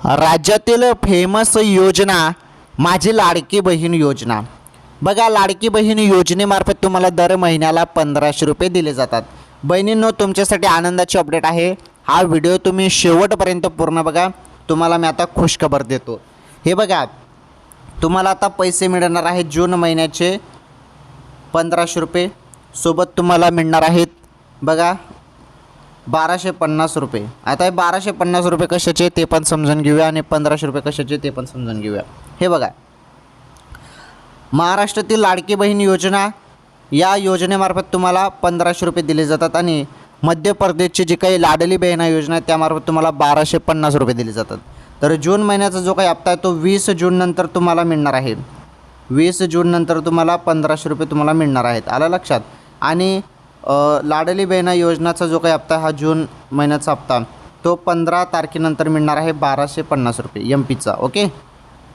राज्यातील फेमस योजना माझी लाडकी बहीण योजना. बघा, लाडकी बहीण योजनेमार्फत तुम्हाला दर महिन्याला 1500 रुपये दिले जातात. बहिणींनो, तुमच्यासाठी आनंदाची अपडेट आहे. हा व्हिडिओ तुम्ही शेवटपर्यंत पूर्ण बघा. तुम्हाला मी आता खुशखबर देतो. हे बघा, तुम्हाला आता पैसे मिळणार आहेत जून महिन्याचे 1500 रुपये. सोबत तुम्हाला मिळणार आहेत बघा 1250 रुपये. आता हे 1250 रुपये कशाचे ते पण समजून घेऊया आणि 1500 रुपये कशाचे ते पण समजून घेऊया. हे बघा, महाराष्ट्रातील लाडकी बहीण योजना, या योजनेमार्फत तुम्हाला 1500 रुपये दिले जातात आणि मध्य प्रदेशची जी काही लाडली बहीण योजना आहे त्यामार्फत तुम्हाला 1250 रुपये दिले जातात. तर जून महिन्याचा जो काही हप्ता आहे तो 20 जून नंतर तुम्हाला मिळणार आहे. 20 जून नंतर तुम्हाला 1500 रुपये तुम्हाला मिळणार आहेत. आलं लक्षात? आणि लाडली बहीण योजनाचा जो काही हप्ता हा जून महिन्याचा हप्ता तो 15 तारखेनंतर मिळणार आहे 1250 रुपये एम पीचा. ओके.